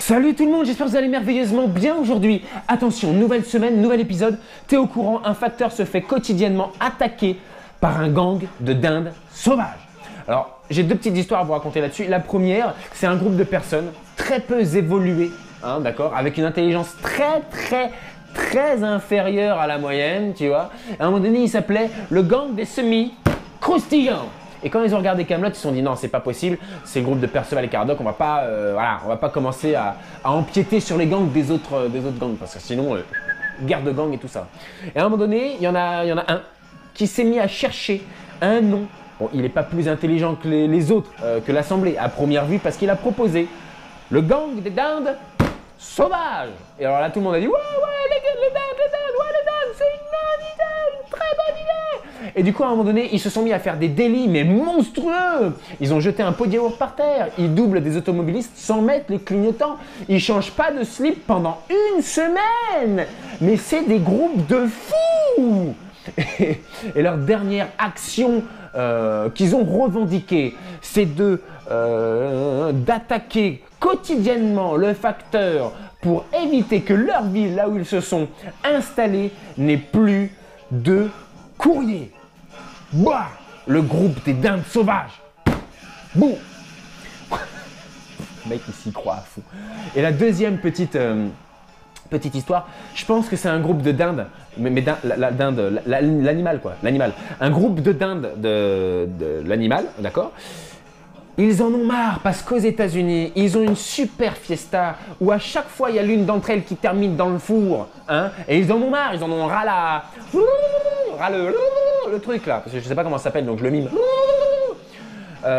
Salut tout le monde, j'espère que vous allez merveilleusement bien aujourd'hui. Attention, nouvelle semaine, nouvel épisode. T'es au courant, un facteur se fait quotidiennement attaquer par un gang de dindes sauvages. Alors, j'ai deux petites histoires à vous raconter là-dessus. La première, c'est un groupe de personnes très peu évoluées, d'accord, avec une intelligence très inférieure à la moyenne, tu vois. À un moment donné, il s'appelait le gang des semi-croustillants. Et quand ils ont regardé Kaamelott, ils se sont dit non, c'est pas possible, c'est le groupe de Perceval et Karadoc, on va pas commencer à empiéter sur les gangs des autres gangs, parce que sinon, guerre de gangs et tout ça. Et à un moment donné, il y en a un qui s'est mis à chercher un nom. Bon, il n'est pas plus intelligent que les autres, que l'Assemblée, à première vue, parce qu'il a proposé le gang des dindes sauvages. Et alors là, tout le monde a dit ouais, les dindes, c'est une bonne idée, une très bonne idée. Et du coup, à un moment donné, ils se sont mis à faire des délits, mais monstrueux. Ils ont jeté un pot de yaourt par terre, ils doublent des automobilistes sans mettre les clignotants, ils changent pas de slip pendant une semaine. Mais c'est des groupes de fous. Et leur dernière action qu'ils ont revendiquée, c'est d'attaquer quotidiennement le facteur pour éviter que leur ville, là où ils se sont installés, n'ait plus de courrier. Bah, le groupe des dindes sauvages. Boum. Le mec, il s'y croit à fond. Et la deuxième petite histoire, je pense que c'est un groupe de dindes, mais l'animal quoi, l'animal. Un groupe de dindes de l'animal, d'accord. Ils en ont marre parce qu'aux États-Unis, ils ont une super fiesta où à chaque fois, il y a l'une d'entre elles qui termine dans le four. Et ils en ont marre, ils en ont ras le truc là, parce que je sais pas comment ça s'appelle, donc je le mime.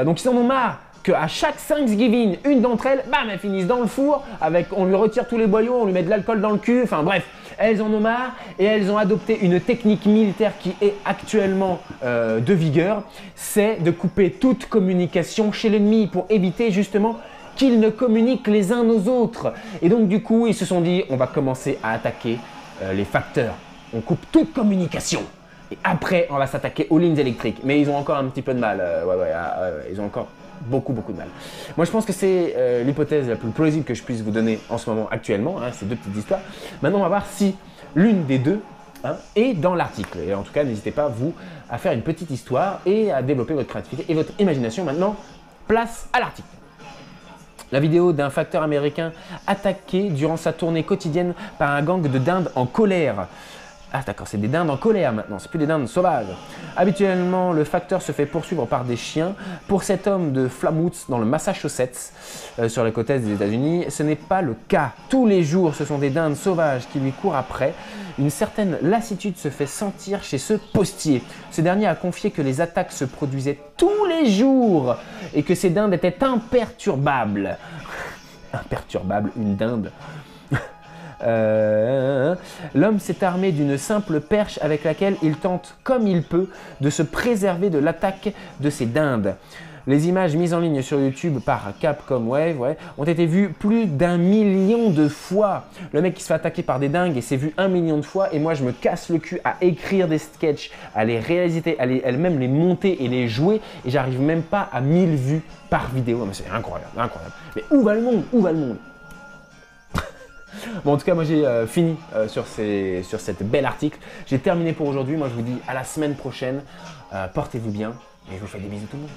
Donc ils en ont marre qu'à chaque Thanksgiving, une d'entre elles, bam, elles finissent dans le four, on lui retire tous les boyaux, on lui met de l'alcool dans le cul, enfin bref. Elles en ont marre et elles ont adopté une technique militaire qui est actuellement de vigueur, c'est de couper toute communication chez l'ennemi pour éviter justement qu'ils ne communiquent les uns aux autres. Et donc du coup, ils se sont dit, on va commencer à attaquer les facteurs. On coupe toute communication. Et après, on va s'attaquer aux lignes électriques. Mais ils ont encore un petit peu de mal. Ils ont encore beaucoup de mal. Moi, je pense que c'est l'hypothèse la plus plausible que je puisse vous donner en ce moment actuellement, ces deux petites histoires. Maintenant, on va voir si l'une des deux est dans l'article. Et en tout cas, n'hésitez pas, vous, à faire une petite histoire et à développer votre créativité et votre imagination. Maintenant, place à l'article. La vidéo d'un facteur américain attaqué durant sa tournée quotidienne par un gang de dindes en colère. Ah d'accord, c'est des dindes en colère maintenant, c'est plus des dindes sauvages. Habituellement, le facteur se fait poursuivre par des chiens. Pour cet homme de Falmouth, dans le Massachusetts, sur la côte est des États-Unis, ce n'est pas le cas. Tous les jours, ce sont des dindes sauvages qui lui courent après. Une certaine lassitude se fait sentir chez ce postier. Ce dernier a confié que les attaques se produisaient tous les jours et que ces dindes étaient imperturbables. Imperturbable, une dinde. L'homme s'est armé d'une simple perche avec laquelle il tente comme il peut de se préserver de l'attaque de ces dindes. Les images mises en ligne sur YouTube par Capcom Wave ont été vues plus d'1 million de fois. Le mec qui se fait attaquer par des dingues et s'est vu 1 million de fois et moi je me casse le cul à écrire des sketchs, à les réaliser, à même les monter et les jouer et j'arrive même pas à 1000 vues par vidéo. Mais c'est incroyable. Mais où va le monde? Bon, en tout cas, moi j'ai fini sur cette belle article. J'ai terminé pour aujourd'hui. Moi je vous dis à la semaine prochaine. Portez-vous bien et je vous fais des bisous tout le monde.